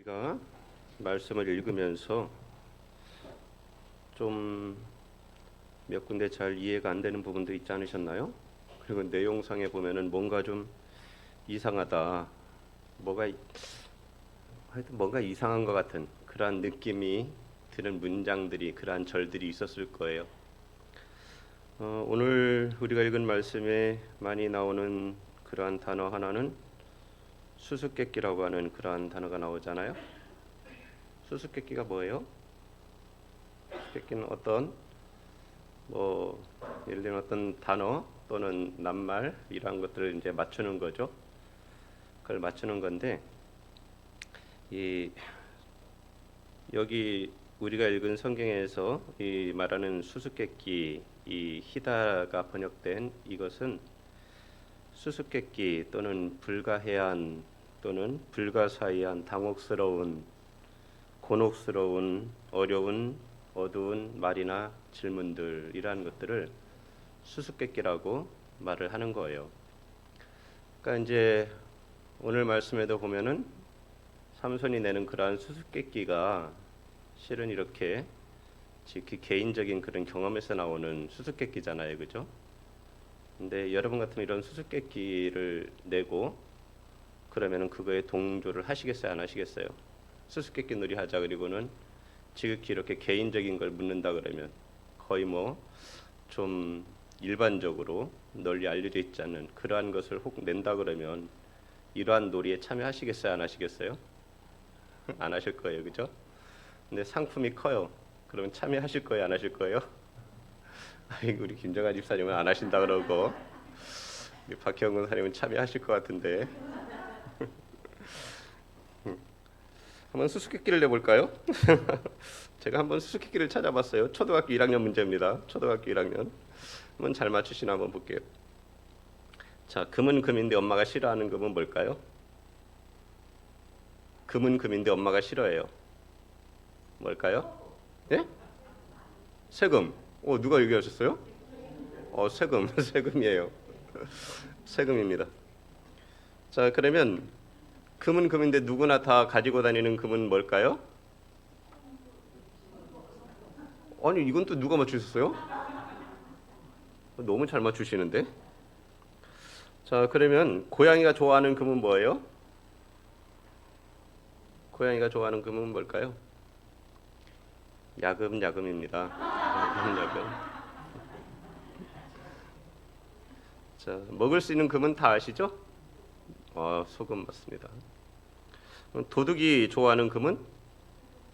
우리가 말씀을 읽으면서 좀 몇 군데 잘 이해가 안 되는 부분도 있지 않으셨나요? 그리고 내용상에 보면은 뭔가 좀 이상하다, 하여튼 뭔가 이상한 것 같은 그러한 느낌이 드는 문장들이, 그러한 절들이 있었을 거예요. 오늘 우리가 읽은 말씀에 많이 나오는 그러한 단어 하나는 수수께끼라고 하는 그러한 단어가 나오잖아요. 수수께끼가 뭐예요? 수수께끼는 예를 들면 어떤 단어 또는 낱말 이런 것들을 이제 맞추는 거죠. 그걸 맞추는 건데 여기 우리가 읽은 성경에서 이 말하는 수수께끼, 이 히다가 번역된 이것은 수수께끼 또는 불가해한 또는 불가사의한 당혹스러운, 곤혹스러운, 어려운, 어두운 말이나 질문들이라는 것들을 수수께끼라고 말을 하는 거예요. 그러니까 이제 오늘 말씀에도 보면은 삼손이 내는 그러한 수수께끼가 실은 이렇게 지극히 개인적인 그런 경험에서 나오는 수수께끼잖아요, 그죠? 근데 여러분 같으면 이런 수수께끼를 내고 그러면은 그거에 동조를 하시겠어요, 안 하시겠어요? 수수께끼 놀이 하자 그리고는 지극히 이렇게 개인적인 걸 묻는다 그러면 거의 좀 일반적으로 널리 알려져 있지 않는 그러한 것을 혹 낸다 그러면 이러한 놀이에 참여하시겠어요, 안 하시겠어요? 안 하실 거예요, 그죠? 근데 상품이 커요. 그러면 참여하실 거예요, 안 하실 거예요? 아이고, 우리 김정아 집사님은 안 하신다 그러고 우리 박혜영 권사님은 참여하실 것 같은데 한번 수수께끼를 내볼까요? 제가 한번 수수께끼를 찾아봤어요. 초등학교 1학년 문제입니다. 초등학교 1학년. 한번 잘 맞추시나 한번 볼게요. 자, 금은 금인데 엄마가 싫어하는 금은 뭘까요? 금은 금인데 엄마가 싫어해요. 뭘까요? 예? 세금. 누가 얘기하셨어요? 세금. 세금이에요. 세금입니다. 자, 그러면 금은 금인데 누구나 다 가지고 다니는 금은 뭘까요? 아니, 이건 또 누가 맞추셨어요? 너무 잘 맞추시는데. 자, 그러면 고양이가 좋아하는 금은 뭐예요? 고양이가 좋아하는 금은 뭘까요? 야금야금입니다. 야금야금. 자, 먹을 수 있는 금은 다 아시죠? 소금 맞습니다. 도둑이 좋아하는 금은?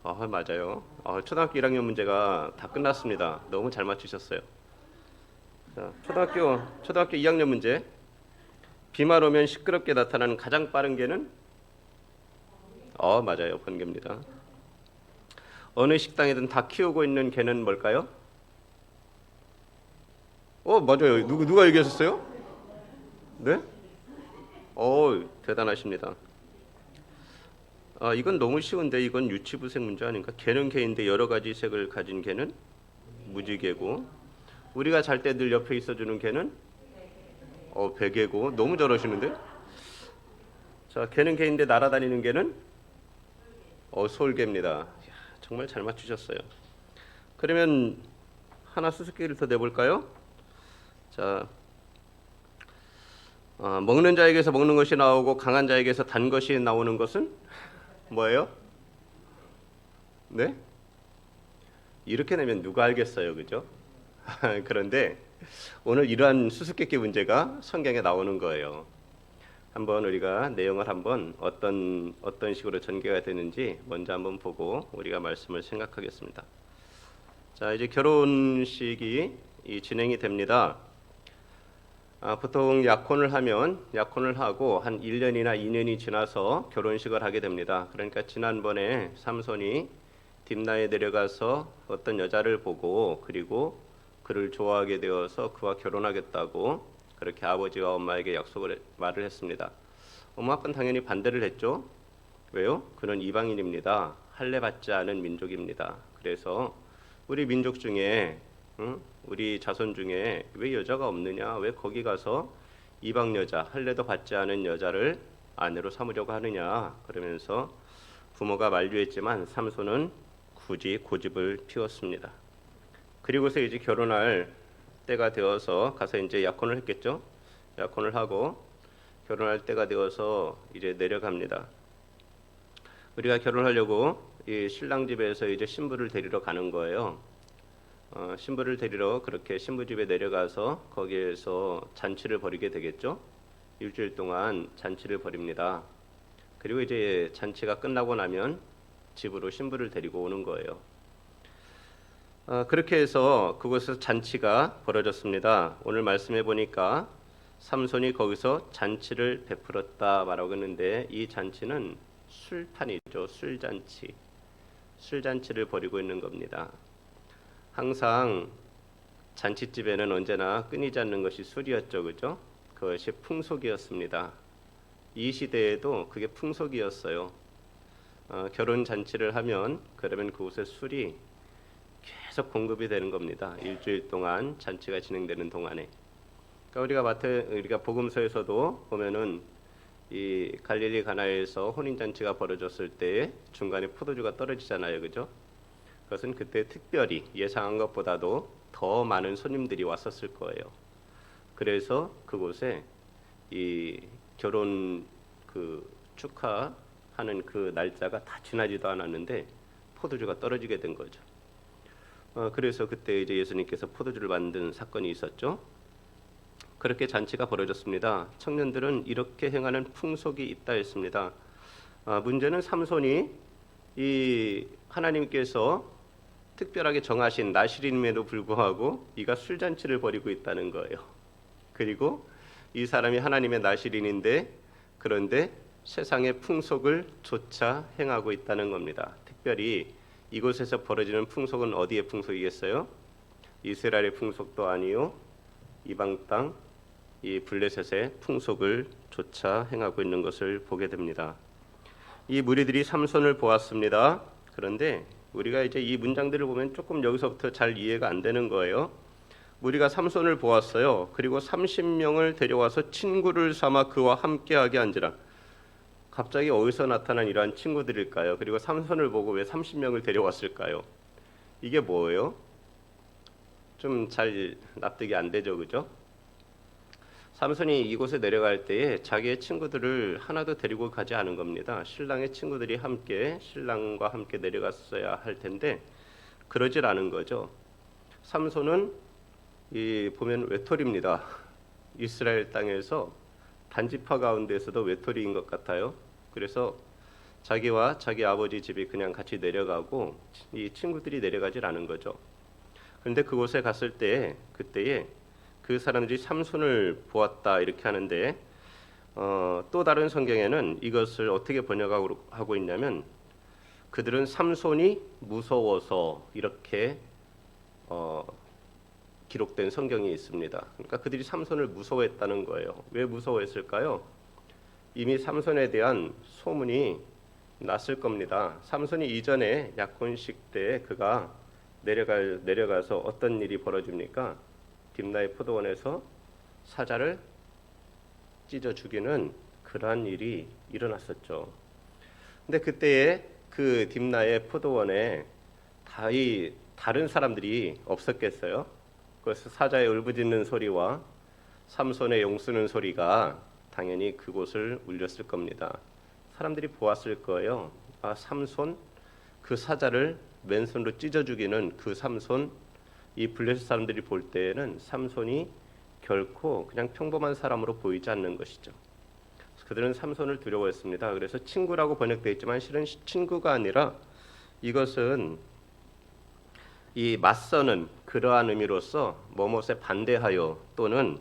맞아요. 초등학교 1학년 문제가 다 끝났습니다. 너무 잘 맞추셨어요. 자, 초등학교 2학년 문제. 비만 오면 시끄럽게 나타나는 가장 빠른 개는? 맞아요. 번개입니다. 어느 식당이든 다 키우고 있는 개는 뭘까요? 맞아요. 누가 얘기하셨어요? 네? 대단하십니다. 이건 너무 쉬운데 이건 유치부색 문제 아닌가? 개는 개인데 여러 가지 색을 가진 개는 무지개고 우리가 잘 때 늘 옆에 있어주는 개는 베개고 너무 잘하시는데? 자, 개는 개인데 날아다니는 개는 솔개입니다. 이야, 정말 잘 맞추셨어요. 그러면 하나 수수께끼를 더 내볼까요? 자, 먹는 자에게서 먹는 것이 나오고 강한 자에게서 단 것이 나오는 것은 뭐예요? 네? 이렇게 내면 누가 알겠어요, 그죠? 그런데 오늘 이러한 수수께끼 문제가 성경에 나오는 거예요. 한번 우리가 내용을 한번 어떤 식으로 전개가 되는지 먼저 한번 보고 우리가 말씀을 생각하겠습니다. 자, 이제 결혼식이 진행이 됩니다. 보통 약혼을 하고 한 1년이나 2년이 지나서 결혼식을 하게 됩니다. 그러니까 지난번에 삼손이 딥나에 내려가서 어떤 여자를 보고 그리고 그를 좋아하게 되어서 그와 결혼하겠다고 그렇게 아버지와 엄마에게 말을 했습니다. 엄마 아빠는 당연히 반대를 했죠. 왜요? 그는 이방인입니다. 할례 받지 않은 민족입니다. 그래서 우리 민족 중에 우리 자손 중에 왜 여자가 없느냐? 왜 거기 가서 이방 여자, 할례도 받지 않은 여자를 아내로 삼으려고 하느냐? 그러면서 부모가 만류했지만 삼손은 굳이 고집을 피웠습니다. 그리고서 이제 결혼할 때가 되어서 가서 이제 약혼을 했겠죠. 약혼을 하고 결혼할 때가 되어서 이제 내려갑니다. 우리가 결혼하려고 이 신랑 집에서 이제 신부를 데리러 가는 거예요. 신부를 데리러 그렇게 신부 집에 내려가서 거기에서 잔치를 벌이게 되겠죠. 일주일 동안 잔치를 벌입니다. 그리고 이제 잔치가 끝나고 나면 집으로 신부를 데리고 오는 거예요. 그렇게 해서 그곳에서 잔치가 벌어졌습니다. 오늘 말씀해 보니까 삼손이 거기서 잔치를 베풀었다 말하고 있는데 이 잔치는 술판이죠. 술잔치. 술잔치를 벌이고 있는 겁니다. 항상 잔치집에는 언제나 끊이지 않는 것이 술이었죠. 그죠? 그것이 풍속이었습니다. 이 시대에도 그게 풍속이었어요. 결혼 잔치를 하면 그러면 그곳에 술이 계속 공급이 되는 겁니다. 일주일 동안 잔치가 진행되는 동안에. 그러니까 우리가 복음서에서도 보면은 이 갈릴리 가나에서 혼인 잔치가 벌어졌을 때 중간에 포도주가 떨어지잖아요, 그죠? 그것은 그때 특별히 예상한 것보다도 더 많은 손님들이 왔었을 거예요. 그래서 그곳에 이 결혼 그 축하하는 그 날짜가 다 지나지도 않았는데 포도주가 떨어지게 된 거죠. 그래서 그때 이제 예수님께서 포도주를 만든 사건이 있었죠. 그렇게 잔치가 벌어졌습니다. 청년들은 이렇게 행하는 풍속이 있다 했습니다. 문제는 삼손이 이 하나님께서 특별하게 정하신 나실임에도 불구하고 이가 술잔치를 벌이고 있다는 거예요. 그리고 이 사람이 하나님의 나실인인데 그런데 세상의 풍속을 조차 행하고 있다는 겁니다. 특별히 이곳에서 벌어지는 풍속은 어디의 풍속이겠어요? 이스라엘의 풍속도 아니요, 이방 땅 이 블레셋의 풍속을 조차 행하고 있는 것을 보게 됩니다. 이 무리들이 삼손을 보았습니다. 그런데 우리가 이제 이 문장들을 보면 조금 여기서부터 잘 이해가 안 되는 거예요. 무리가 삼손을 보았어요. 그리고 30명을 데려와서 친구를 삼아 그와 함께하게 한지라. 갑자기 어디서 나타난 이러한 친구들일까요? 그리고 삼손을 보고 왜 30명을 데려왔을까요? 이게 뭐예요? 좀 잘 납득이 안 되죠, 그죠? 삼손이 이곳에 내려갈 때에 자기의 친구들을 하나도 데리고 가지 않은 겁니다. 신랑의 친구들이 신랑과 함께 내려갔어야 할 텐데 그러질 않은 거죠. 삼손은 보면 외톨이입니다. 이스라엘 땅에서 단지파 가운데서도 외톨이인 것 같아요. 그래서 자기와 자기 아버지 집이 그냥 같이 내려가고 이 친구들이 내려가질 않은 거죠. 그런데 그곳에 갔을 때 그때에 그 사람들이 삼손을 보았다 이렇게 하는데 또 다른 성경에는 이것을 어떻게 번역하고 있냐면 그들은 삼손이 무서워서 이렇게 기록된 성경이 있습니다. 그러니까 그들이 삼손을 무서워했다는 거예요. 왜 무서워했을까요? 이미 삼손에 대한 소문이 났을 겁니다. 삼손이 이전에 약혼식 때 그가 내려가서 어떤 일이 벌어집니까? 딥나의 포도원에서 사자를 찢어 죽이는 그러한 일이 일어났었죠. 근데 그때에 그 딥나의 포도원에 다른 사람들이 없었겠어요? 그래서 사자의 울부짖는 소리와 삼손의 용쓰는 소리가 당연히 그곳을 울렸을 겁니다. 사람들이 보았을 거예요. 삼손, 그 사자를 맨손으로 찢어 죽이는 그 삼손, 이 블레셋 사람들이 볼 때에는 삼손이 결코 그냥 평범한 사람으로 보이지 않는 것이죠. 그들은 삼손을 두려워했습니다. 그래서 친구라고 번역되어 있지만 실은 친구가 아니라 이것은 이 맞서는 그러한 의미로서 뭐뭇에 반대하여 또는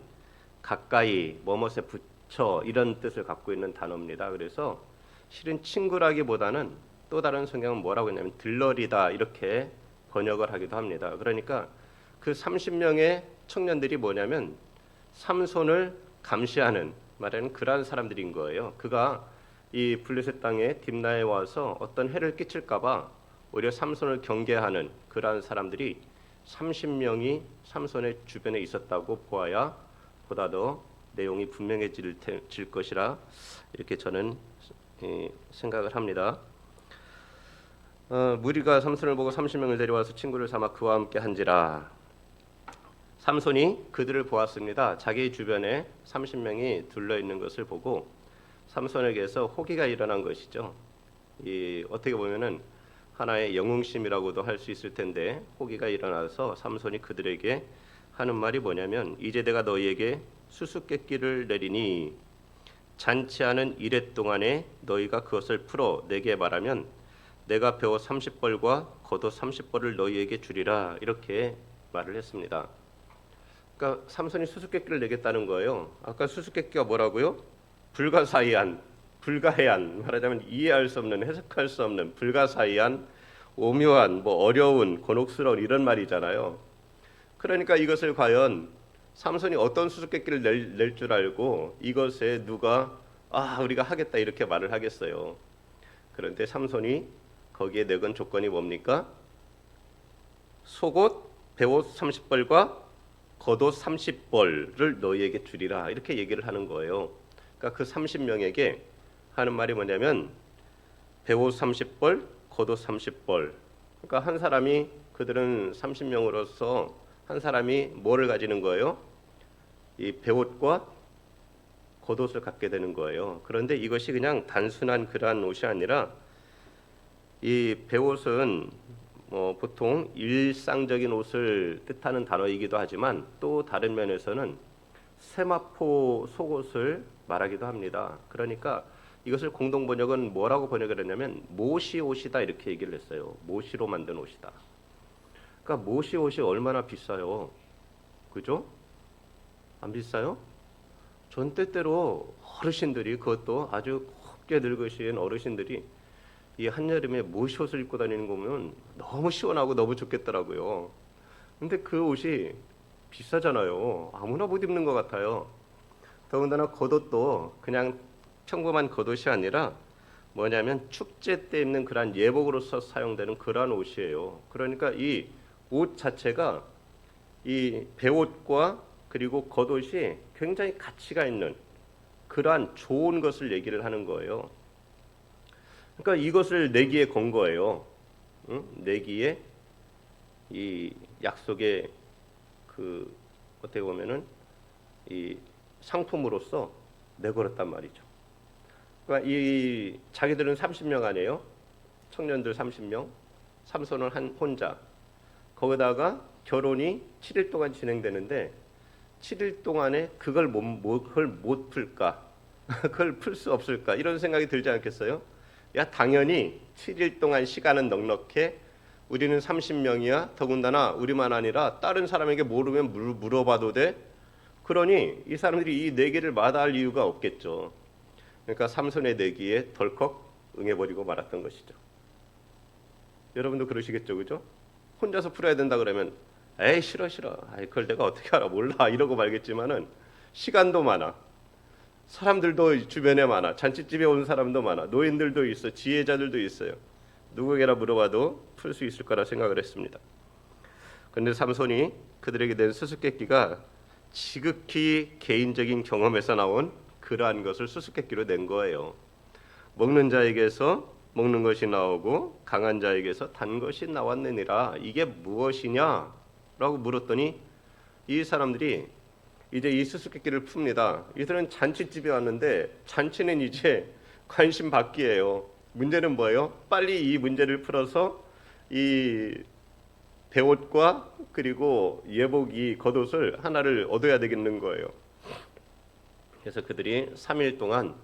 가까이 뭐뭇에 붙여 이런 뜻을 갖고 있는 단어입니다. 그래서 실은 친구라기보다는 또 다른 성경은 뭐라고 했냐면 들러리다 이렇게 번역을 하기도 합니다. 그러니까 그 30명의 청년들이 뭐냐면 삼손을 감시하는 말하는 그러한 사람들인 거예요. 그가 이 블레셋 땅에 딥나에 와서 어떤 해를 끼칠까봐 오히려 삼손을 경계하는 그러한 사람들이 30명이 삼손의 주변에 있었다고 보아야 보다 더 내용이 분명해질 것이라 이렇게 저는 생각을 합니다. 무리가 삼손을 보고 30명을 데려와서 친구를 삼아 그와 함께 한지라. 삼손이 그들을 보았습니다. 자기 주변에 30명이 둘러 있는 것을 보고 삼손에게서 호기가 일어난 것이죠. 이 어떻게 보면은 하나의 영웅심이라고도 할 수 있을 텐데 호기가 일어나서 삼손이 그들에게 하는 말이 뭐냐면 이제 내가 너희에게 수수께끼를 내리니 잔치하는 이레 동안에 너희가 그것을 풀어 내게 말하면 내가 배옷 30벌과 겉옷 30벌을 너희에게 주리라 이렇게 말을 했습니다. 그러니까 삼손이 수수께끼를 내겠다는 거예요. 아까 수수께끼가 뭐라고요? 불가사의한, 불가해한, 말하자면 이해할 수 없는, 해석할 수 없는, 불가사의한, 오묘한, 어려운, 곤혹스러운 이런 말이잖아요. 그러니까 이것을 과연 삼손이 어떤 수수께끼를 낼 줄 알고 이것에 누가 우리가 하겠다 이렇게 말을 하겠어요. 그런데 삼손이 거기에 내건 조건이 뭡니까? 속옷, 배옷 30벌과 겉옷 30벌을 너희에게 주리라 이렇게 얘기를 하는 거예요. 그러니까 그 30명에게 하는 말이 뭐냐면 배옷 30벌, 겉옷 30벌. 그러니까 한 사람이 그들은 30명으로서 한 사람이 뭐를 가지는 거예요? 이 배옷과 겉옷을 갖게 되는 거예요. 그런데 이것이 그냥 단순한 그러한 옷이 아니라 이 배옷은 보통 일상적인 옷을 뜻하는 단어이기도 하지만 또 다른 면에서는 세마포 속옷을 말하기도 합니다. 그러니까 이것을 공동 번역은 뭐라고 번역을 했냐면 모시 옷이다 이렇게 얘기를 했어요. 모시로 만든 옷이다. 그러니까 모시 옷이 얼마나 비싸요? 그죠? 안 비싸요? 전 때때로 어르신들이 그것도 아주 곱게 늙으신 어르신들이 이 한여름에 모시 옷을 입고 다니는 거 보면 너무 시원하고 너무 좋겠더라고요. 근데 그 옷이 비싸잖아요. 아무나 못 입는 것 같아요. 더군다나 겉옷도 그냥 평범한 겉옷이 아니라 뭐냐면 축제 때 입는 그러한 예복으로서 사용되는 그러한 옷이에요. 그러니까 이 옷 자체가 이 배옷과 그리고 겉옷이 굉장히 가치가 있는 그러한 좋은 것을 얘기를 하는 거예요. 그러니까 이것을 내기에 건 거예요. 내기에 이 약속의 그 어떻게 보면은 이 상품으로서 내걸었단 말이죠. 그러니까 이 자기들은 30명 아니에요. 청년들 30명. 삼손은 혼자. 거기다가 결혼이 7일 동안 진행되는데 7일 동안에 그걸 못 풀까? 그걸 풀 수 없을까? 이런 생각이 들지 않겠어요? 야, 당연히 7일 동안 시간은 넉넉해. 우리는 30명이야. 더군다나 우리만 아니라 다른 사람에게 모르면 물어봐도 돼. 그러니 이 사람들이 이 내기를 마다할 이유가 없겠죠. 그러니까 삼손의 내기에 덜컥 응해버리고 말았던 것이죠. 여러분도 그러시겠죠, 그죠? 혼자서 풀어야 된다 그러면 에이 싫어. 그걸 내가 어떻게 알아 몰라 이러고 말겠지만은 시간도 많아. 사람들도 주변에 많아. 잔치집에 온 사람도 많아. 노인들도 있어. 지혜자들도 있어요. 누구에게나 물어봐도 풀 수 있을 거라 생각을 했습니다. 그런데 삼손이 그들에게 낸 수수께끼가 지극히 개인적인 경험에서 나온 그러한 것을 수수께끼로 낸 거예요. 먹는 자에게서 먹는 것이 나오고 강한 자에게서 단 것이 나왔느니라. 이게 무엇이냐? 라고 물었더니 이 사람들이 이제 이 수수께끼를 풉니다. 이들은 잔치집에 왔는데 잔치는 이제 관심 받기예요. 문제는 뭐예요? 빨리 이 문제를 풀어서 이 배옷과 그리고 예복이 겉옷을 하나를 얻어야 되겠는 거예요. 그래서 그들이 3일 동안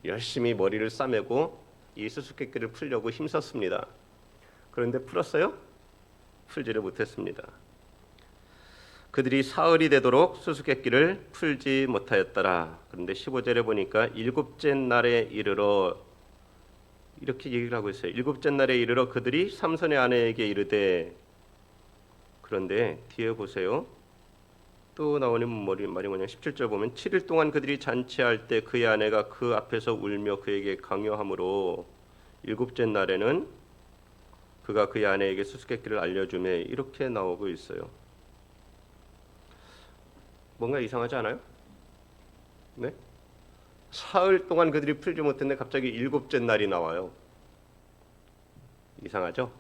열심히 머리를 싸매고 이 수수께끼를 풀려고 힘썼습니다. 그런데 풀었어요? 풀지를 못했습니다. 그들이 사흘이 되도록 수수께끼를 풀지 못하였더라. 그런데 15절에 보니까 일곱째 날에 이르러 이렇게 얘기를 하고 있어요. 일곱째 날에 이르러 그들이 삼손의 아내에게 이르되. 그런데 뒤에 보세요. 또 나오는 말이 뭐냐. 17절 보면 7일 동안 그들이 잔치할 때 그의 아내가 그 앞에서 울며 그에게 강요함으로 일곱째 날에는 그가 그의 아내에게 수수께끼를 알려주매 이렇게 나오고 있어요. 뭔가 이상하지 않아요? 네? 사흘 동안 그들이 풀지 못했는데 갑자기 일곱째 날이 나와요. 이상하죠?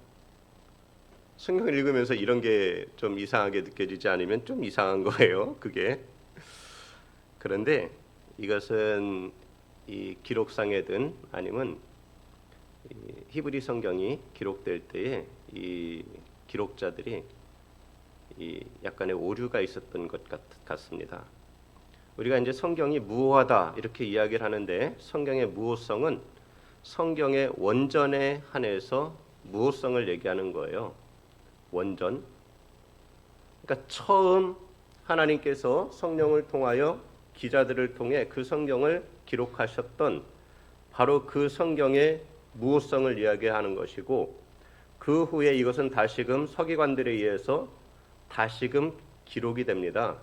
성경을 읽으면서 이런 게 좀 이상하게 느껴지지 않으면 좀 이상한 거예요, 그게. 그런데 이것은 이 기록상에든 아니면 이 히브리 성경이 기록될 때에 이 기록자들이 이 약간의 오류가 있었던 것 같습니다. 우리가 이제 성경이 무오하다 이렇게 이야기를 하는데 성경의 무오성은 성경의 원전에 한해서 무오성을 얘기하는 거예요. 원전. 그러니까 처음 하나님께서 성령을 통하여 기자들을 통해 그 성경을 기록하셨던 바로 그 성경의 무오성을 이야기하는 것이고, 그 후에 이것은 다시금 서기관들에 의해서 다시금 기록이 됩니다.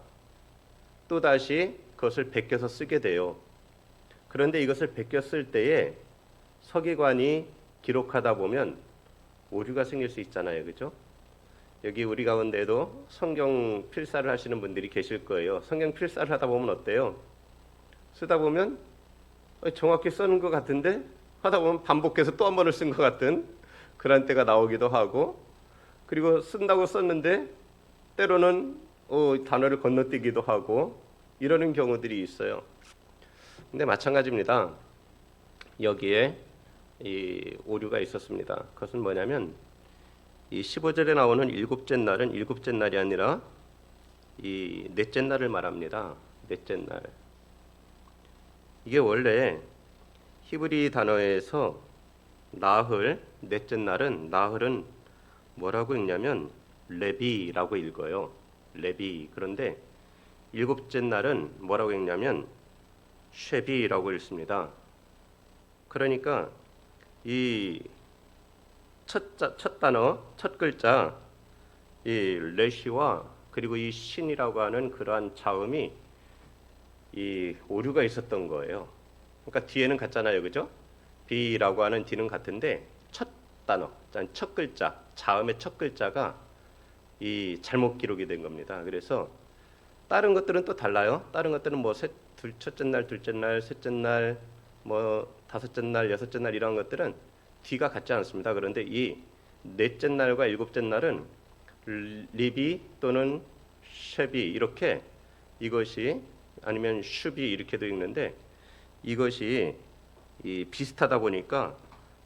또다시 그것을 베껴서 쓰게 돼요. 그런데 이것을 베껴 쓸 때에 서기관이 기록하다 보면 오류가 생길 수 있잖아요. 그죠? 여기 우리 가운데도 성경 필사를 하시는 분들이 계실 거예요. 성경 필사를 하다 보면 어때요? 쓰다 보면 정확히 쓰는 것 같은데 하다 보면 반복해서 또 한 번을 쓴 것 같은 그런 때가 나오기도 하고, 그리고 쓴다고 썼는데 때로는 단어를 건너뛰기도 하고 이러는 경우들이 있어요. 근데 마찬가지입니다. 여기에 이 오류가 있었습니다. 그것은 뭐냐면 이 15절에 나오는 일곱째 날은 일곱째 날이 아니라 이 넷째 날을 말합니다. 넷째 날. 이게 원래 히브리 단어에서 나흘, 넷째 날은 나흘은 뭐라고 읽냐면 레비라고 읽어요. 레비. 그런데 일곱째 날은 뭐라고 읽냐면 쉐비라고 읽습니다. 그러니까 이 첫 단어, 첫 글자 이 레시와 그리고 이 신이라고 하는 그러한 자음이 이 오류가 있었던 거예요. 그러니까 뒤에는 같잖아요, 그죠? B라고 하는 D는 같은데 첫 단어, 첫 글자, 자음의 첫 글자가 이 잘못 기록이 된 겁니다. 그래서 다른 것들은 또 달라요. 다른 것들은 뭐 첫째 날, 둘째 날, 셋째 날, 뭐 다섯째 날, 여섯째 날 이런 것들은 D가 같지 않습니다. 그런데 이 넷째 날과 일곱째 날은 리비 또는 쉐비 이렇게, 이것이 아니면 슈비 이렇게도 읽는데 이것이 이 비슷하다 보니까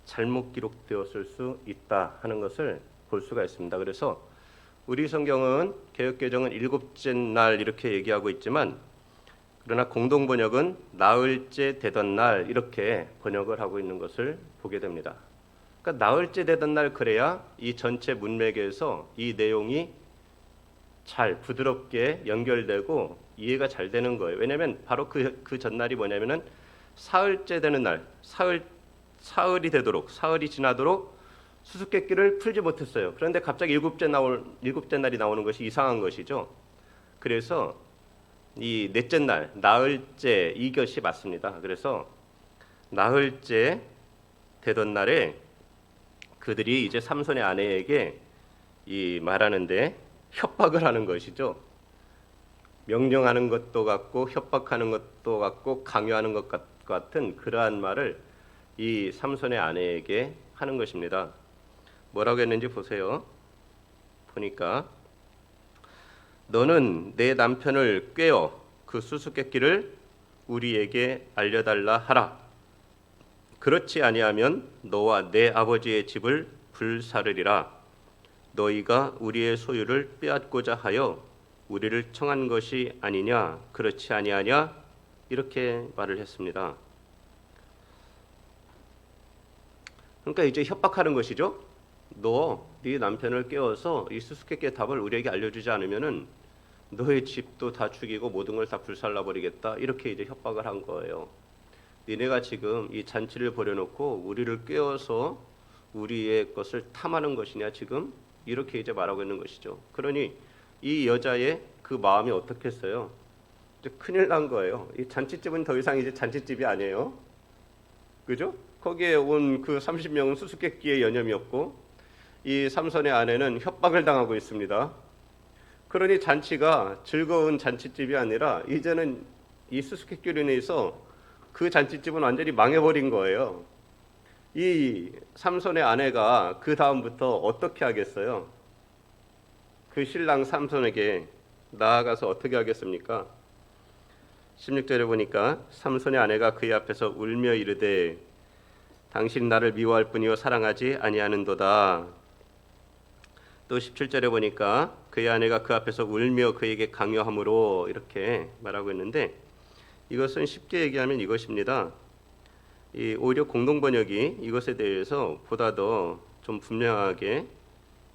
잘못 기록되었을 수 있다 하는 것을 볼 수가 있습니다. 그래서 우리 성경은 개역개정은 일곱째 날 이렇게 얘기하고 있지만, 그러나 공동번역은 나흘째 되던 날 이렇게 번역을 하고 있는 것을 보게 됩니다. 그러니까 나흘째 되던 날, 그래야 이 전체 문맥에서 이 내용이 잘 부드럽게 연결되고 이해가 잘 되는 거예요. 왜냐하면 바로 그 전날이 뭐냐면은 사흘째 되는 날, 사흘이 되도록, 사흘이 지나도록 수수께끼를 풀지 못했어요. 그런데 갑자기 일곱째 날이 나오는 것이 이상한 것이죠. 그래서 이 넷째 날, 나흘째 이것이 맞습니다. 그래서 나흘째 되던 날에 그들이 이제 삼손의 아내에게 이 말하는데 협박을 하는 것이죠. 명령하는 것도 같고 협박하는 것도 같고 강요하는 것 같은 그러한 말을 이 삼손의 아내에게 하는 것입니다. 뭐라고 했는지 보세요. 보니까 너는 내 남편을 꾀어 그 수수께끼를 우리에게 알려달라 하라. 그렇지 아니하면 너와 내 아버지의 집을 불사르리라. 너희가 우리의 소유를 빼앗고자 하여 우리를 청한 것이 아니냐, 그렇지 아니하냐, 이렇게 말을 했습니다. 그러니까 이제 협박하는 것이죠. 너 네 남편을 깨워서 이 수수께끼의 답을 우리에게 알려주지 않으면은 너의 집도 다 죽이고 모든 걸 다 불살라 버리겠다, 이렇게 이제 협박을 한 거예요. 니네가 지금 이 잔치를 벌여놓고 우리를 깨워서 우리의 것을 탐하는 것이냐, 지금 이렇게 이제 말하고 있는 것이죠. 그러니 이 여자의 그 마음이 어떻겠어요? 이제 큰일 난 거예요. 이 잔치집은 더 이상 이제 잔치집이 아니에요. 그죠? 거기에 온 그 30명은 수수께끼의 연염이었고, 이 삼손의 아내는 협박을 당하고 있습니다. 그러니 잔치가 즐거운 잔치집이 아니라 이제는 이 수수께끼로 인해서 그 잔치집은 완전히 망해버린 거예요. 이 삼손의 아내가 그 다음부터 어떻게 하겠어요? 그 신랑 삼손에게 나아가서 어떻게 하겠습니까? 16절에 보니까 삼손의 아내가 그의 앞에서 울며 이르되 당신 나를 미워할 뿐이요 사랑하지 아니하는도다. 또 17절에 보니까 그의 아내가 그 앞에서 울며 그에게 강요함으로 이렇게 말하고 있는데, 이것은 쉽게 얘기하면 이것입니다. 오히려 공동번역이 이것에 대해서 보다 더 좀 분명하게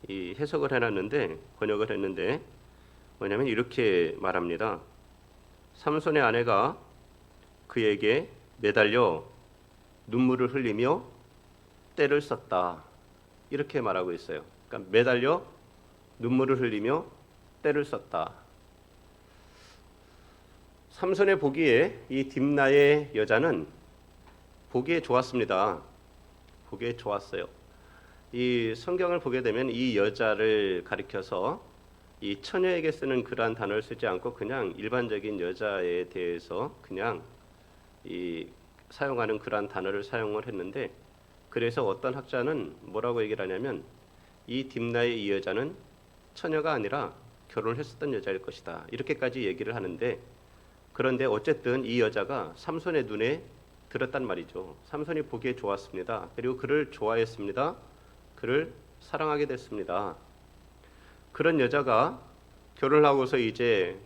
해석을 해놨는데, 번역을 했는데, 뭐냐면 이렇게 말합니다. 삼손의 아내가 그에게 매달려 눈물을 흘리며 떼를 썼다, 이렇게 말하고 있어요. 그러니까 매달려 눈물을 흘리며 떼를 썼다. 삼손의 보기에 이 딥나의 여자는 보기에 좋았습니다. 보기에 좋았어요. 이 성경을 보게 되면 이 여자를 가리켜서 이 처녀에게 쓰는 그러한 단어를 쓰지 않고 그냥 일반적인 여자에 대해서 그냥 사용하는 그러한 단어를 사용을 했는데, 그래서 어떤 학자는 뭐라고 얘기를 하냐면 이 딥나의 이 여자는 처녀가 아니라 결혼을 했었던 여자일 것이다, 이렇게까지 얘기를 하는데, 그런데 어쨌든 이 여자가 삼손의 눈에 들었단 말이죠. 삼손이 보기에 좋았습니다. 그리고 그를 좋아했습니다. 그를 사랑하게 됐습니다. 그런 여자가 결혼을 하고서 이제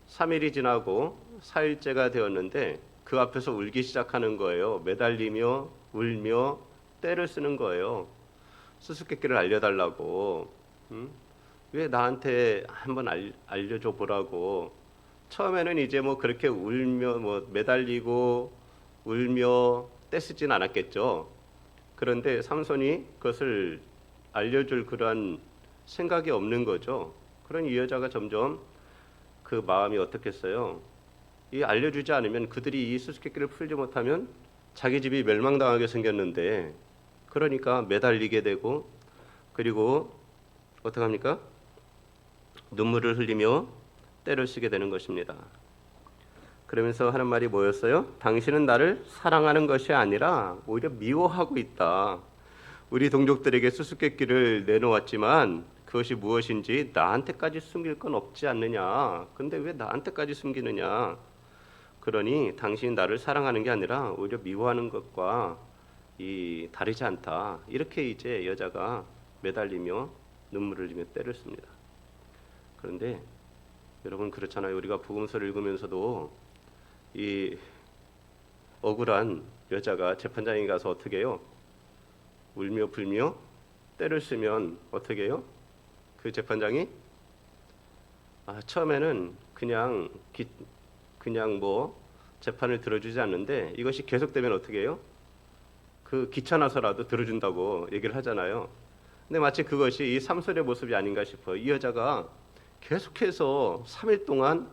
3일이 지나고 4일째가 되었는데 그 앞에서 울기 시작하는 거예요. 매달리며 울며 떼를 쓰는 거예요. 수수께끼를 알려달라고. 왜 나한테 한번 알려줘 보라고. 처음에는 이제 뭐 그렇게 울며 뭐 매달리고 울며 떼쓰진 않았겠죠. 그런데 삼손이 그것을 알려줄 그러한 생각이 없는 거죠. 그런 이 여자가 점점 그 마음이 어떻겠어요? 이 알려주지 않으면 그들이 이 수수께끼를 풀지 못하면 자기 집이 멸망당하게 생겼는데, 그러니까 매달리게 되고, 그리고 어떡합니까? 눈물을 흘리며 떼를 쓰게 되는 것입니다. 그러면서 하는 말이 뭐였어요? 당신은 나를 사랑하는 것이 아니라 오히려 미워하고 있다. 우리 동족들에게 수수께끼를 내놓았지만 그것이 무엇인지 나한테까지 숨길 건 없지 않느냐. 근데 왜 나한테까지 숨기느냐. 그러니 당신이 나를 사랑하는 게 아니라 오히려 미워하는 것과 다르지 않다. 이렇게 이제 여자가 매달리며 눈물을 흘리며 떼를 씁니다. 그런데 여러분 그렇잖아요. 우리가 복음서를 읽으면서도 이 억울한 여자가 재판장에 가서 어떻게 해요? 울며 불며 떼를 쓰면 어떻게 해요? 그 재판장이 처음에는 그냥 뭐 재판을 들어주지 않는데, 이것이 계속되면 어떻게 해요? 그 귀찮아서라도 들어준다고 얘기를 하잖아요. 근데 마치 그것이 이 삼손의 모습이 아닌가 싶어요. 이 여자가 계속해서 3일 동안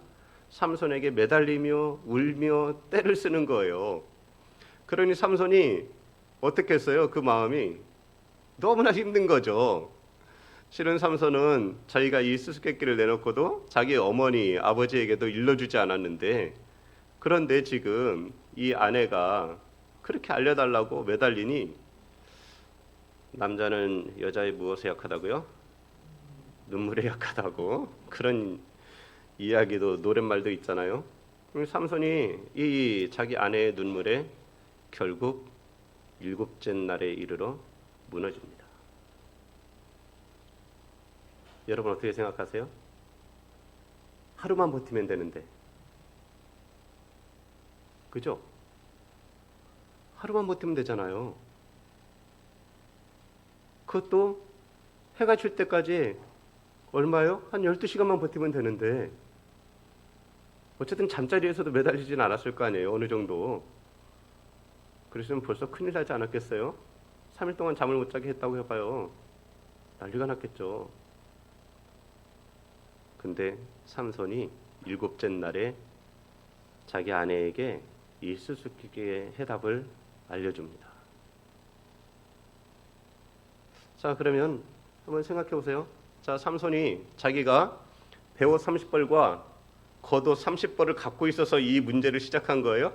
삼손에게 매달리며 울며 떼를 쓰는 거예요. 그러니 삼손이 어떻게 했어요? 그 마음이 너무나 힘든 거죠. 실은 삼손은 자기가 이 수수께끼를 내놓고도 자기 어머니, 아버지에게도 일러주지 않았는데, 그런데 지금 이 아내가 그렇게 알려달라고 매달리니, 남자는 여자의 무엇에 약하다고요? 눈물에 약하다고. 그런 이야기도 노랫말도 있잖아요. 삼손이 이 자기 아내의 눈물에 결국 7째 날에 이르러 무너집니다. 여러분 어떻게 생각하세요? 하루만 버티면 되는데, 그죠? 하루만 버티면 되잖아요. 그것도 해가 질 때까지 얼마요? 한 12시간만 버티면 되는데, 어쨌든 잠자리에서도 매달리진 않았을 거 아니에요. 어느 정도. 그랬으면 벌써 큰일 나지 않았겠어요? 3일 동안 잠을 못 자게 했다고 해봐요. 난리가 났겠죠. 근데 삼손이 7째 날에 자기 아내에게 이 수수께끼의 해답을 알려줍니다. 자, 그러면 한번 생각해 보세요. 자, 삼손이 자기가 배옷 30벌과 겉옷 30벌을 갖고 있어서 이 문제를 시작한 거예요?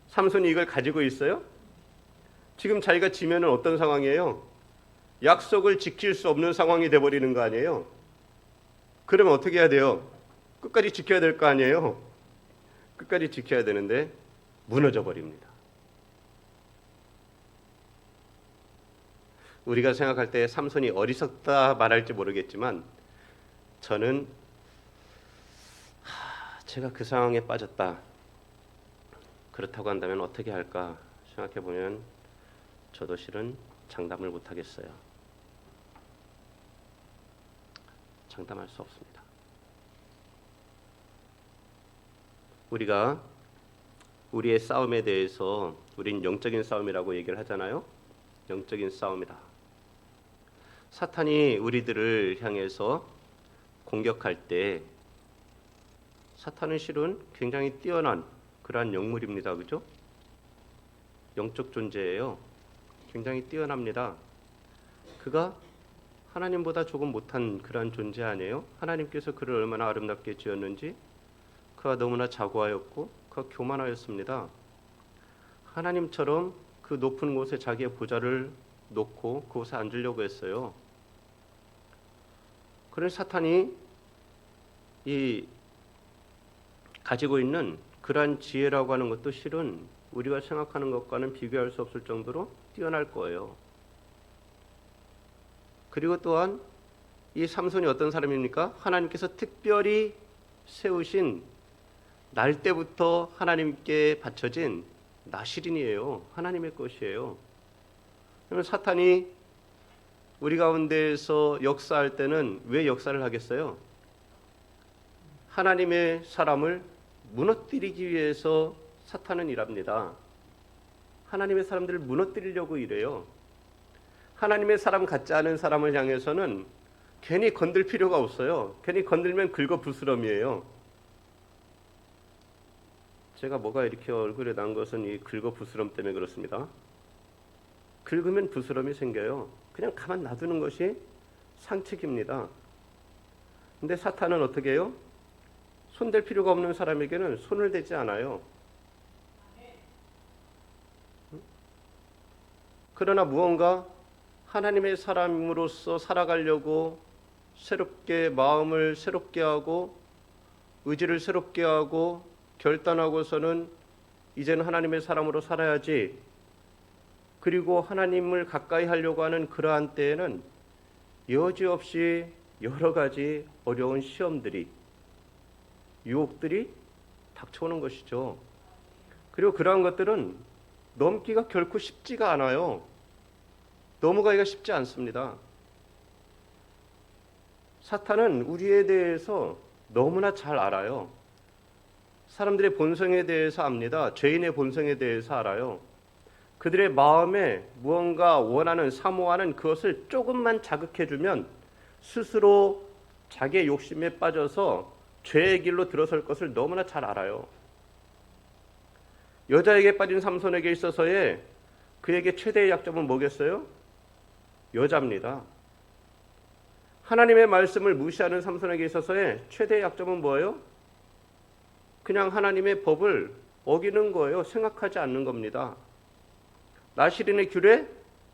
삼손이 이걸 가지고 있어요? 지금 자기가 지면은 어떤 상황이에요? 약속을 지킬 수 없는 상황이 돼버리는 거 아니에요? 그러면 어떻게 해야 돼요? 끝까지 지켜야 될 거 아니에요? 끝까지 지켜야 되는데 무너져 버립니다. 우리가 생각할 때 삼손이 어리석다 말할지 모르겠지만 저는 제가 그 상황에 빠졌다. 그렇다고 한다면 어떻게 할까 생각해 보면 저도 실은 장담을 못 하겠어요. 장담할 수 없습니다. 우리가 우리의 싸움에 대해서 우린 영적인 싸움이라고 얘기를 하잖아요. 영적인 싸움이다. 사탄이 우리들을 향해서 공격할 때 사탄은 실은 굉장히 뛰어난 그러한 영물입니다. 그죠? 영적 존재예요. 굉장히 뛰어납니다. 그가 하나님보다 조금 못한 그러한 존재 아니에요? 하나님께서 그를 얼마나 아름답게 지었는지 그가 너무나 자고하였고 그가 교만하였습니다. 하나님처럼 그 높은 곳에 자기의 보좌를 놓고 그곳에 앉으려고 했어요. 그런 사탄이 이 가지고 있는 그러한 지혜라고 하는 것도 실은 우리가 생각하는 것과는 비교할 수 없을 정도로 뛰어날 거예요. 그리고 또한 이 삼손이 어떤 사람입니까? 하나님께서 특별히 세우신 날 때부터 하나님께 바쳐진 나실인이에요. 하나님의 것이에요. 그러면 사탄이 우리 가운데에서 역사할 때는 왜 역사를 하겠어요? 하나님의 사람을 무너뜨리기 위해서 사탄은 일합니다. 하나님의 사람들을 무너뜨리려고 일해요. 하나님의 사람 같지 않은 사람을 향해서는 괜히 건들 필요가 없어요. 괜히 건들면 긁어 부스럼이에요. 제가 뭐가 이렇게 얼굴에 난 것은 이 긁어 부스럼 때문에 그렇습니다. 긁으면 부스럼이 생겨요. 그냥 가만 놔두는 것이 상책입니다. 근데 사탄은 어떻게 해요? 손댈 필요가 없는 사람에게는 손을 대지 않아요. 그러나 무언가 하나님의 사람으로서 살아가려고 새롭게 마음을 새롭게 하고 의지를 새롭게 하고 결단하고서는 이제는 하나님의 사람으로 살아야지. 그리고 하나님을 가까이 하려고 하는 그러한 때에는 여지없이 여러 가지 어려운 시험들이 유혹들이 닥쳐오는 것이죠. 그리고 그러한 것들은 넘기가 결코 쉽지가 않아요. 넘어가기가 쉽지 않습니다. 사탄은 우리에 대해서 너무나 잘 알아요. 사람들의 본성에 대해서 압니다. 죄인의 본성에 대해서 알아요. 그들의 마음에 무언가 원하는 사모하는 그것을 조금만 자극해주면 스스로 자기의 욕심에 빠져서 죄의 길로 들어설 것을 너무나 잘 알아요. 여자에게 빠진 삼손에게 있어서의 그에게 최대의 약점은 뭐겠어요? 여자입니다. 하나님의 말씀을 무시하는 삼손에게 있어서의 최대의 약점은 뭐예요? 그냥 하나님의 법을 어기는 거예요. 생각하지 않는 겁니다. 나실인의 규례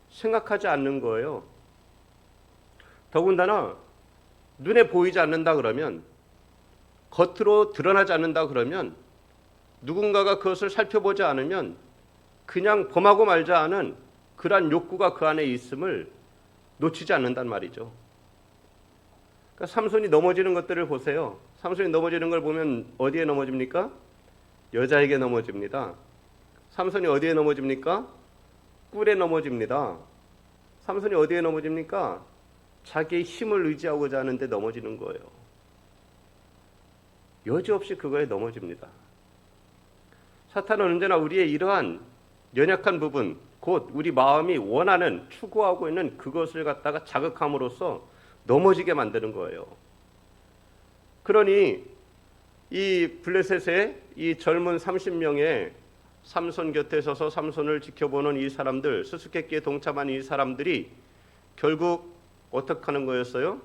생각하지 않는 거예요. 더군다나 눈에 보이지 않는다 그러면, 겉으로 드러나지 않는다 그러면, 누군가가 그것을 살펴보지 않으면 그냥 범하고 말자 하는 그러한 욕구가 그 안에 있음을 놓치지 않는단 말이죠. 그러니까 삼손이 넘어지는 것들을 보세요. 삼손이 넘어지는 걸 보면 어디에 넘어집니까? 여자에게 넘어집니다. 삼손이 어디에 넘어집니까? 꿀에 넘어집니다. 삼손이 어디에 넘어집니까? 자기의 힘을 의지하고자 하는데 넘어지는 거예요. 여지없이 그거에 넘어집니다. 사탄은 언제나 우리의 이러한 연약한 부분, 곧 우리 마음이 원하는, 추구하고 있는 그것을 갖다가 자극함으로써 넘어지게 만드는 거예요. 그러니 이 블레셋의 이 젊은 30명의 삼손 곁에 서서 삼손을 지켜보는 이 사람들, 수수께끼에 동참한 이 사람들이 결국 어떻게 하는 거였어요?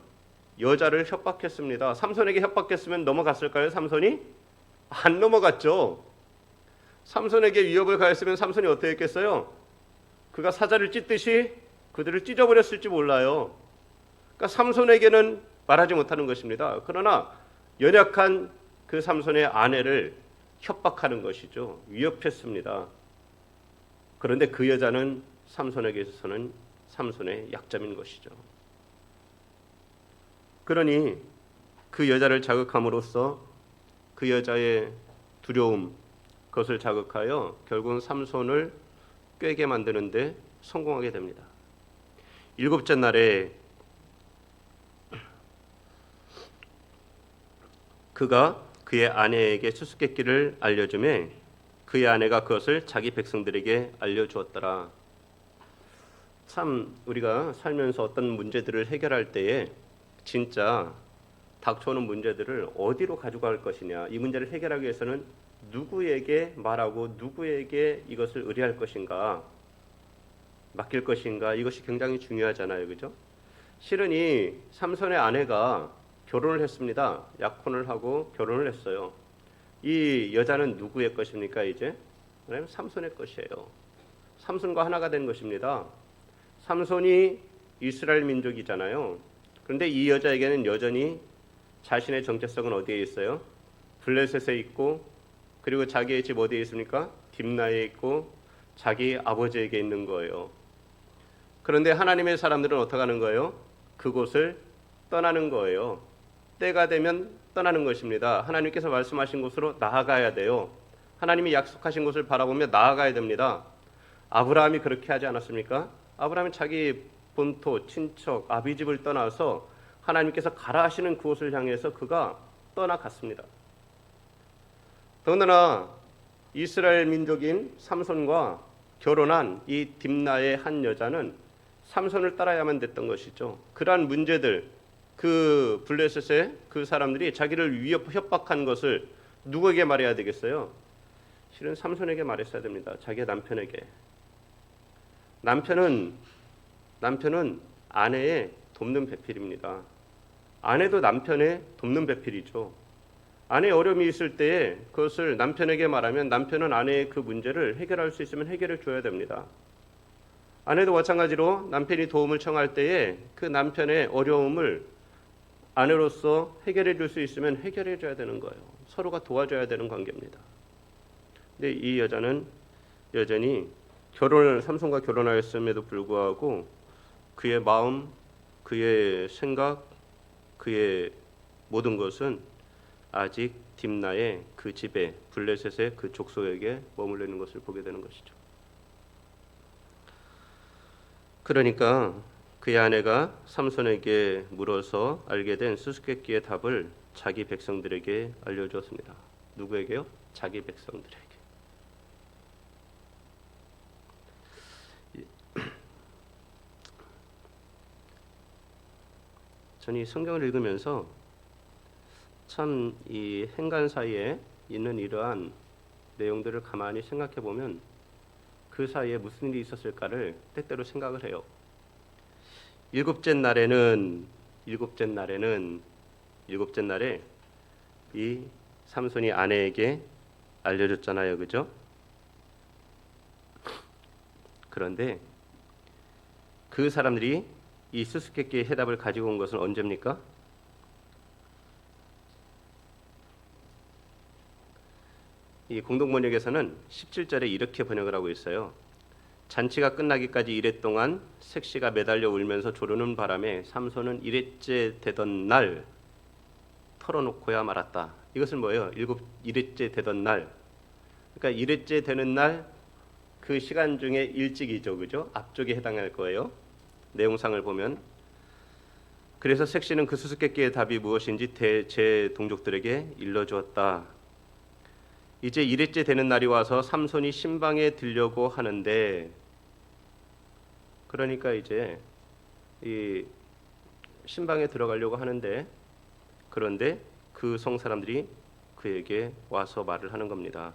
여자를 협박했습니다. 삼손에게 협박했으면 넘어갔을까요? 삼손이? 안 넘어갔죠. 삼손에게 위협을 가했으면 삼손이 어떻게 했겠어요? 그가 사자를 찢듯이 그들을 찢어버렸을지 몰라요. 그러니까 삼손에게는 말하지 못하는 것입니다. 그러나 연약한 그 삼손의 아내를 협박하는 것이죠. 위협했습니다. 그런데 그 여자는 삼손에게 있어서는 삼손의 약점인 것이죠. 그러니 그 여자를 자극함으로써 그 여자의 두려움, 그것을 자극하여 결국은 삼손을 꾀게 만드는데 성공하게 됩니다. 일곱째 날에 그가 그의 아내에게 수수께끼를 알려주매 그의 아내가 그것을 자기 백성들에게 알려주었더라. 참 우리가 살면서 어떤 문제들을 해결할 때에 진짜 닥쳐오는 문제들을 어디로 가져갈 것이냐, 이 문제를 해결하기 위해서는 누구에게 말하고 누구에게 이것을 의뢰할 것인가, 맡길 것인가, 이것이 굉장히 중요하잖아요. 그죠? 실은 이 삼손의 아내가 결혼을 했습니다. 약혼을 하고 결혼을 했어요. 이 여자는 누구의 것입니까? 이제 삼손의 것이에요. 삼손과 하나가 된 것입니다. 삼손이 이스라엘 민족이잖아요. 그런데 이 여자에게는 여전히 자신의 정체성은 어디에 있어요? 블레셋에 있고, 그리고 자기의 집 어디에 있습니까? 딥나에 있고 자기 아버지에게 있는 거예요. 그런데 하나님의 사람들은 어떻게 하는 거예요? 그곳을 떠나는 거예요. 때가 되면 떠나는 것입니다. 하나님께서 말씀하신 곳으로 나아가야 돼요. 하나님이 약속하신 곳을 바라보며 나아가야 됩니다. 아브라함이 그렇게 하지 않았습니까? 아브라함이 자기 본토, 친척, 아비집을 떠나서 하나님께서 가라 하시는 그곳을 향해서 그가 떠나갔습니다. 더군다나 이스라엘 민족인 삼손과 결혼한 이 딥나의 한 여자는 삼손을 따라야만 됐던 것이죠. 그러한 문제들, 그 블레셋의 그 사람들이 자기를 협박한 것을 누구에게 말해야 되겠어요? 실은 삼손에게 말했어야 됩니다. 자기 남편에게. 남편은 아내의 돕는 배필입니다. 아내도 남편의 돕는 배필이죠. 아내의 어려움이 있을 때에 그것을 남편에게 말하면 남편은 아내의 그 문제를 해결할 수 있으면 해결해 줘야 됩니다. 아내도 마찬가지로 남편이 도움을 청할 때에 그 남편의 어려움을 아내로서 해결해 줄 수 있으면 해결해 줘야 되는 거예요. 서로가 도와줘야 되는 관계입니다. 근데 이 여자는 여전히 삼손과 결혼하였음에도 불구하고 그의 마음, 그의 생각, 그의 모든 것은 아직 딥나의 그 집에, 블레셋의 그 족속에게 머물러 있는 것을 보게 되는 것이죠. 그러니까 그의 아내가 삼손에게 물어서 알게 된 수수께끼의 답을 자기 백성들에게 알려주었습니다. 누구에게요? 자기 백성들에게. 저는 이 성경을 읽으면서 참 이 행간 사이에 있는 이러한 내용들을 가만히 생각해 보면 그 사이에 무슨 일이 있었을까를 때때로 생각을 해요. 일곱째 날에 이 삼손이 아내에게 알려줬잖아요. 그죠? 그런데 그 사람들이 이 수수께끼의 해답을 가지고 온 것은 언제입니까? 이 공동번역에서는 17절에 이렇게 번역을 하고 있어요. 잔치가 끝나기까지 이래 동안 색시가 매달려 울면서 조르는 바람에 삼손은 이레째 되던 날 털어놓고야 말았다. 이것은 뭐예요? 이레째 되던 날. 그러니까 이레째 되는 날 그 시간 중에 일찍이죠. 그죠? 앞쪽에 해당할 거예요. 내용상을 보면. 그래서 색시는 그 수수께끼의 답이 무엇인지 제 동족들에게 일러주었다. 이제 이레째 되는 날이 와서 삼손이 신방에 들려고 하는데, 그러니까 이제 이 신방에 들어가려고 하는데, 그런데 그 성 사람들이 그에게 와서 말을 하는 겁니다.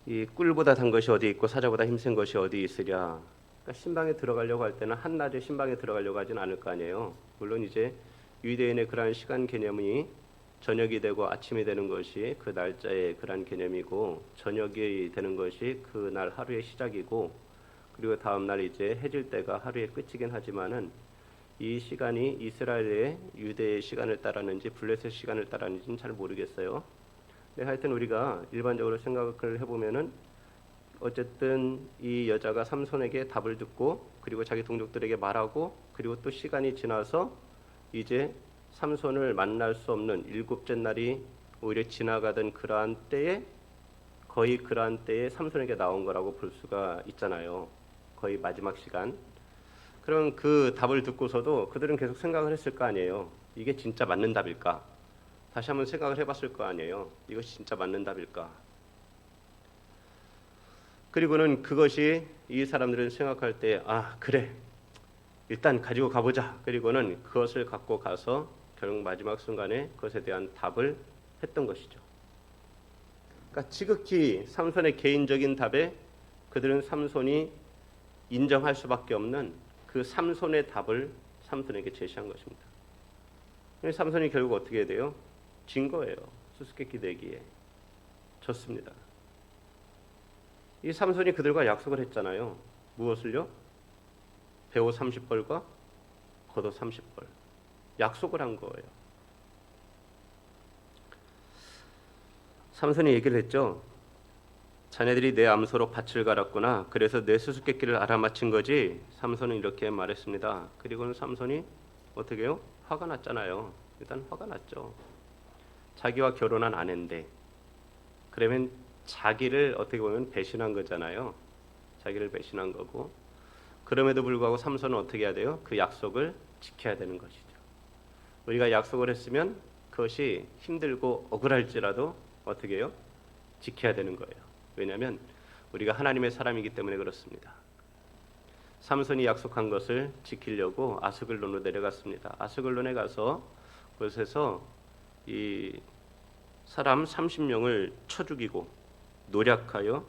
이 꿀보다 단 것이 어디 있고 사자보다 힘센 것이 어디 있으랴. 그러니까 신방에 들어가려고 할 때는 한낮에 신방에 들어가려고 하진 않을 거 아니에요. 물론 이제 유대인의 그러한 시간 개념이 저녁이 되고 아침이 되는 것이 그 날짜의 그런 개념이고, 저녁이 되는 것이 그 날 하루의 시작이고, 그리고 다음 날 이제 해질 때가 하루의 끝이긴 하지만은 이 시간이 이스라엘의 유대의 시간을 따랐는지 블레셋 시간을 따랐는지는 잘 모르겠어요. 근데 하여튼 우리가 일반적으로 생각을 해보면은 어쨌든 이 여자가 삼손에게 답을 듣고 그리고 자기 동족들에게 말하고 그리고 또 시간이 지나서 이제 삼손을 만날 수 없는 일곱째 날이 오히려 지나가던 그러한 때에, 거의 그러한 때에 삼손에게 나온 거라고 볼 수가 있잖아요. 거의 마지막 시간. 그럼 그 답을 듣고서도 그들은 계속 생각을 했을 거 아니에요. 이게 진짜 맞는 답일까? 다시 한번 생각을 해봤을 거 아니에요. 이것이 진짜 맞는 답일까? 그리고는 그것이 이 사람들은 생각할 때, 아 그래, 일단 가지고 가보자. 그리고는 그것을 갖고 가서 결국 마지막 순간에 그것에 대한 답을 했던 것이죠. 그러니까 지극히 삼손의 개인적인 답에 그들은 삼손이 인정할 수밖에 없는 그 삼손의 답을 삼손에게 제시한 것입니다. 삼손이 결국 어떻게 돼요? 진 거예요. 수수께끼 내기에 졌습니다. 이 삼손이 그들과 약속을 했잖아요. 무엇을요? 배옷 30벌과 겉옷 30벌. 약속을 한 거예요. 삼손이 얘기를 했죠. 자네들이 내 암소로 밭을 갈았구나. 그래서 내 수수께끼를 알아맞힌 거지. 삼손은 이렇게 말했습니다. 그리고는 삼손이 어떻게 해요? 화가 났잖아요. 일단 화가 났죠. 자기와 결혼한 아내인데, 그러면 자기를 어떻게 보면 배신한 거잖아요. 자기를 배신한 거고, 그럼에도 불구하고 삼손은 어떻게 해야 돼요? 그 약속을 지켜야 되는 것이죠. 우리가 약속을 했으면 그것이 힘들고 억울할지라도 어떻게 해요? 지켜야 되는 거예요. 왜냐하면 우리가 하나님의 사람이기 때문에 그렇습니다. 삼손이 약속한 것을 지키려고 아스글론으로 내려갔습니다. 아스글론에 가서 그곳에서 이 사람 30명을 쳐 죽이고 노략하여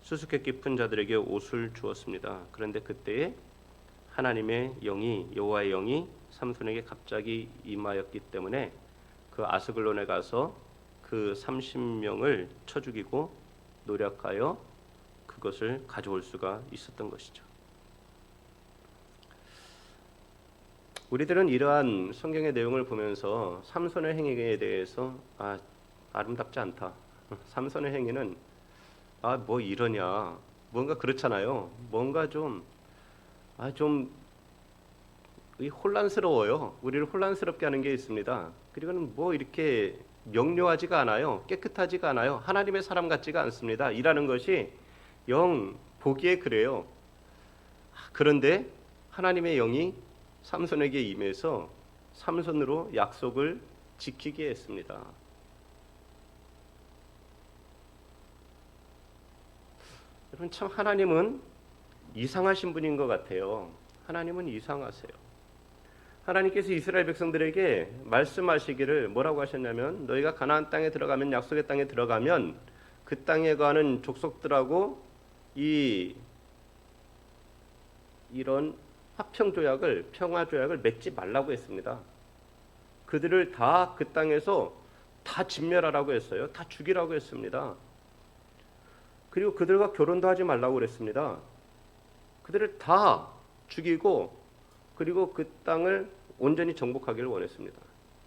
수수께끼 푼 자들에게 옷을 주었습니다. 그런데 그때에 하나님의 영이, 여호와의 영이 삼손에게 갑자기 임하였기 때문에 그 아스글론에 가서 그 30명을 쳐 죽이고 노력하여 그것을 가져올 수가 있었던 것이죠. 우리들은 이러한 성경의 내용을 보면서 삼손의 행위에 대해서 아름답지 않다. 삼손의 행위는 뭐 이러냐, 뭔가 그렇잖아요. 뭔가 좀 혼란스러워요. 우리를 혼란스럽게 하는 게 있습니다. 그리고는 뭐 이렇게 명료하지가 않아요. 깨끗하지가 않아요. 하나님의 사람 같지가 않습니다. 이라는 것이 영 보기에 그래요. 그런데 하나님의 영이 삼손에게 임해서 삼손으로 약속을 지키게 했습니다. 여러분, 참 하나님은 이상하신 분인 것 같아요. 하나님은 이상하세요. 하나님께서 이스라엘 백성들에게 말씀하시기를 뭐라고 하셨냐면, 너희가 가나안 땅에 들어가면, 약속의 땅에 들어가면 그 땅에 가는 족속들하고 이런 화평조약을, 평화조약을 맺지 말라고 했습니다. 그들을 다 그 땅에서 다 진멸하라고 했어요. 다 죽이라고 했습니다. 그리고 그들과 결혼도 하지 말라고 그랬습니다. 그들을 다 죽이고 그리고 그 땅을 온전히 정복하기를 원했습니다.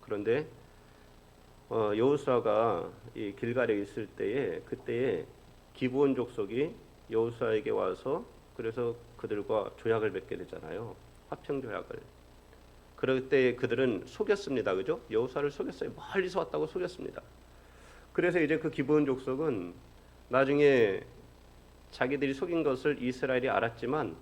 그런데 여호수아가 이 길갈에 있을 때에, 그때에 기브온 족속이 여호수아에게 와서 그래서 그들과 조약을 맺게 되잖아요. 화평 조약을. 그럴 때 그들은 속였습니다. 그죠? 여호수아를 속였어요. 멀리서 왔다고 속였습니다. 그래서 이제 그 기브온 족속은 나중에 자기들이 속인 것을 이스라엘이 알았지만,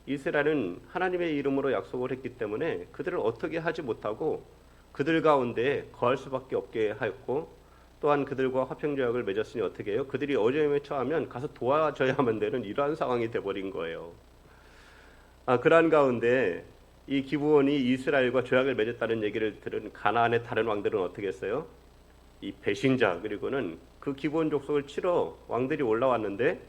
이스라엘은 하나님의 이름으로 약속을 했기 때문에 그들을 어떻게 하지 못하고 그들 가운데 거할 수밖에 없게 하였고, 또한 그들과 화평조약을 맺었으니 어떻게 해요? 그들이 어려움에 처하면 가서 도와줘야만 되는 이러한 상황이 돼버린 거예요. 그러한 가운데 이 기브온이 이스라엘과 조약을 맺었다는 얘기를 들은 가나안의 다른 왕들은 어떻게 했어요? 이 배신자, 그리고는 그 기브온 족속을 치러 왕들이 올라왔는데,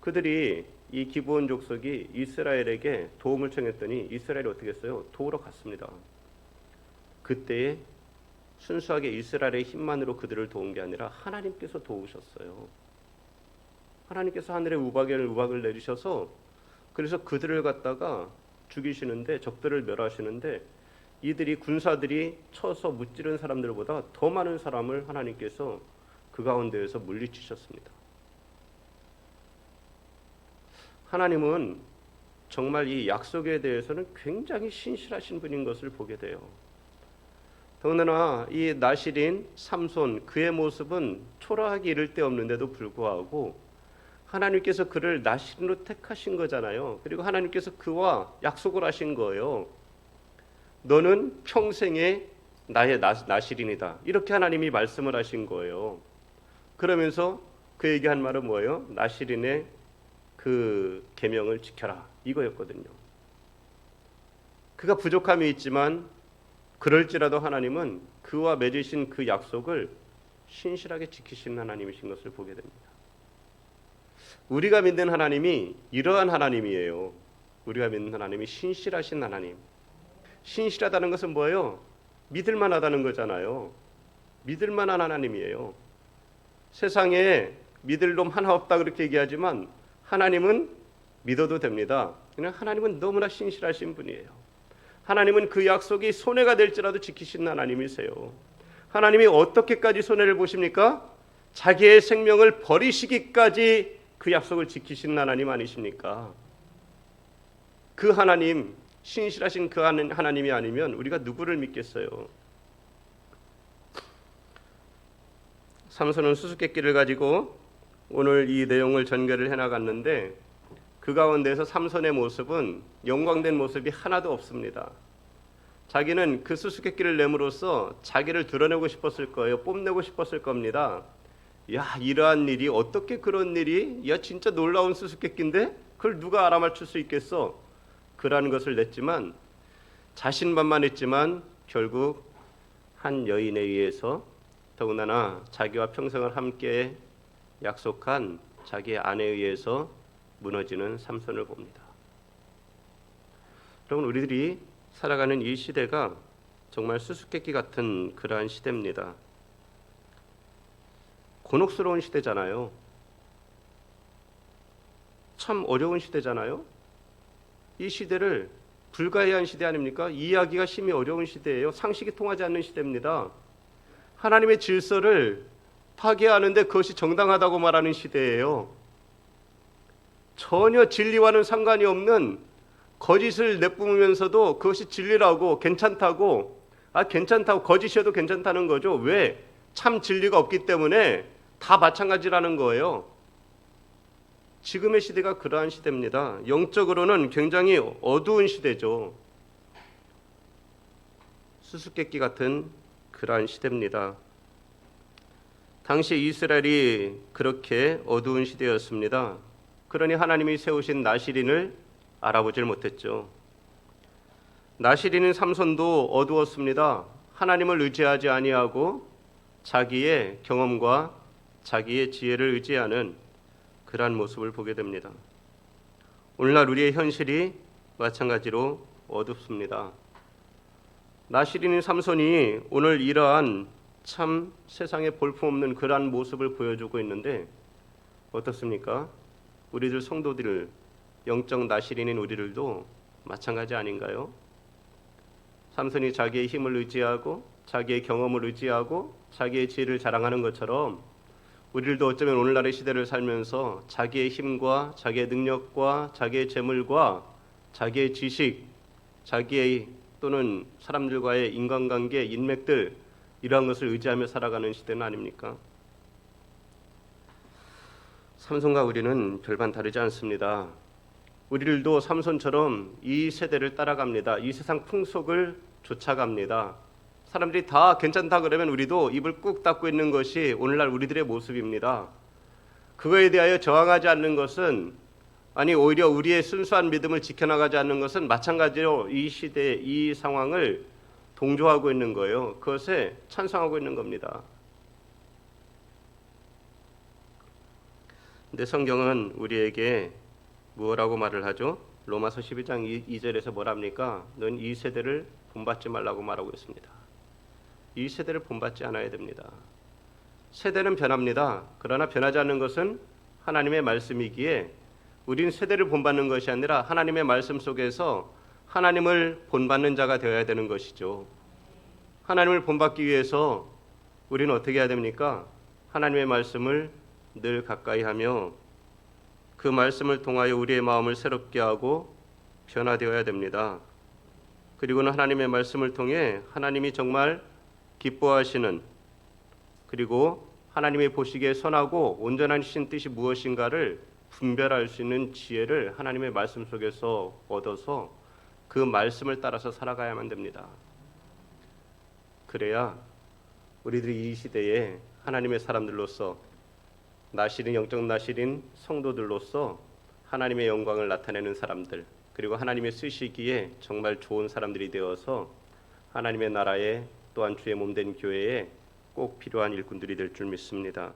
그들이 이 기브온 족속이 이스라엘에게 도움을 청했더니 이스라엘이 어떻게 했어요? 도우러 갔습니다. 그때에 순수하게 이스라엘의 힘만으로 그들을 도운 게 아니라 하나님께서 도우셨어요. 하나님께서 하늘에 우박을 내리셔서 그래서 그들을 갖다가 죽이시는데, 적들을 멸하시는데, 이들이 군사들이 쳐서 무찌른 사람들보다 더 많은 사람을 하나님께서 그 가운데에서 물리치셨습니다. 하나님은 정말 이 약속에 대해서는 굉장히 신실하신 분인 것을 보게 돼요. 더군다나 이 나실인 삼손, 그의 모습은 초라하기 이를 데 없는데도 불구하고 하나님께서 그를 나실인으로 택하신 거잖아요. 그리고 하나님께서 그와 약속을 하신 거예요. 너는 평생에 나의 나실인이다. 이렇게 하나님이 말씀을 하신 거예요. 그러면서 그에게 한 말은 뭐예요? 나실인의 그 계명을 지켜라, 이거였거든요. 그가 부족함이 있지만 그럴지라도 하나님은 그와 맺으신 그 약속을 신실하게 지키시는 하나님이신 것을 보게 됩니다. 우리가 믿는 하나님이 이러한 하나님이에요. 우리가 믿는 하나님이 신실하신 하나님. 신실하다는 것은 뭐예요? 믿을만하다는 거잖아요. 믿을만한 하나님이에요. 세상에 믿을 놈 하나 없다 그렇게 얘기하지만 하나님은 믿어도 됩니다. 그냥 하나님은 너무나 신실하신 분이에요. 하나님은 그 약속이 손해가 될지라도 지키신 하나님이세요. 하나님이 어떻게까지 손해를 보십니까? 자기의 생명을 버리시기까지 그 약속을 지키신 하나님 아니십니까? 그 하나님, 신실하신 그 하나님이 아니면 우리가 누구를 믿겠어요? 삼손은 수수께끼를 가지고 오늘 이 내용을 전개를 해나갔는데, 그 가운데서 삼손의 모습은 영광된 모습이 하나도 없습니다. 자기는 그 수수께끼를 내므로써 자기를 드러내고 싶었을 거예요. 뽐내고 싶었을 겁니다. 야, 이러한 일이, 어떻게 그런 일이, 야 진짜 놀라운 수수께끼인데 그걸 누가 알아맞힐 수 있겠어? 그라는 것을 냈지만, 자신만만했지만 결국 한 여인에 의해서, 더군다나 자기와 평생을 함께 약속한 자기의 아내에 의해서 무너지는 삼손을 봅니다. 여러분, 우리들이 살아가는 이 시대가 정말 수수께끼 같은 그러한 시대입니다. 곤혹스러운 시대잖아요. 참 어려운 시대잖아요. 이 시대를 불가이한 시대 아닙니까? 이해하기가 심히 어려운 시대예요. 상식이 통하지 않는 시대입니다. 하나님의 질서를 파괴하는데 그것이 정당하다고 말하는 시대예요. 전혀 진리와는 상관이 없는 거짓을 내뿜으면서도 그것이 진리라고, 괜찮다고, 괜찮다고, 거짓이어도 괜찮다는 거죠. 왜? 참 진리가 없기 때문에 다 마찬가지라는 거예요. 지금의 시대가 그러한 시대입니다. 영적으로는 굉장히 어두운 시대죠. 수수께끼 같은 그러한 시대입니다. 당시 이스라엘이 그렇게 어두운 시대였습니다. 그러니 하나님이 세우신 나실인을 알아보질 못했죠. 나실인인 삼손도 어두웠습니다. 하나님을 의지하지 아니하고 자기의 경험과 자기의 지혜를 의지하는 그러한 모습을 보게 됩니다. 오늘날 우리의 현실이 마찬가지로 어둡습니다. 나실인인 삼손이 오늘 이러한 참 세상에 볼품없는 그러한 모습을 보여주고 있는데 어떻습니까? 우리들 성도들, 영적 나실인인 우리들도 마찬가지 아닌가요? 삼손이 자기의 힘을 의지하고 자기의 경험을 의지하고 자기의 지혜를 자랑하는 것처럼 우리들도 어쩌면 오늘날의 시대를 살면서 자기의 힘과 자기의 능력과 자기의 재물과 자기의 지식, 자기의 또는 사람들과의 인간관계, 인맥들, 이러한 것을 의지하며 살아가는 시대는 아닙니까? 삼손과 우리는 별반 다르지 않습니다. 우리들도 삼손처럼 이 세대를 따라갑니다. 이 세상 풍속을 쫓아갑니다. 사람들이 다 괜찮다 그러면 우리도 입을 꾹 닫고 있는 것이 오늘날 우리들의 모습입니다. 그거에 대하여 저항하지 않는 것은, 오히려 우리의 순수한 믿음을 지켜나가지 않는 것은 마찬가지로 이 시대, 이 상황을 동조하고 있는 거예요. 그것에 찬성하고 있는 겁니다. 근데 성경은 우리에게 무엇라고 말을 하죠? 로마서 12장 2절에서 뭐랍니까? 넌 이 세대를 본받지 말라고 말하고 있습니다. 이 세대를 본받지 않아야 됩니다. 세대는 변합니다. 그러나 변하지 않는 것은 하나님의 말씀이기에 우린 세대를 본받는 것이 아니라 하나님의 말씀 속에서 하나님을 본받는 자가 되어야 되는 것이죠. 하나님을 본받기 위해서 우리는 어떻게 해야 됩니까? 하나님의 말씀을 늘 가까이 하며 그 말씀을 통하여 우리의 마음을 새롭게 하고 변화되어야 됩니다. 그리고는 하나님의 말씀을 통해 하나님이 정말 기뻐하시는, 그리고 하나님이 보시기에 선하고 온전한 신 뜻이 무엇인가를 분별할 수 있는 지혜를 하나님의 말씀 속에서 얻어서 그 말씀을 따라서 살아가야만 됩니다. 그래야 우리들이 이 시대에 하나님의 사람들로서 나실인, 영적 나실인 성도들로서 하나님의 영광을 나타내는 사람들, 그리고 하나님의 쓰시기에 정말 좋은 사람들이 되어서 하나님의 나라에, 또한 주의 몸된 교회에 꼭 필요한 일꾼들이 될 줄 믿습니다.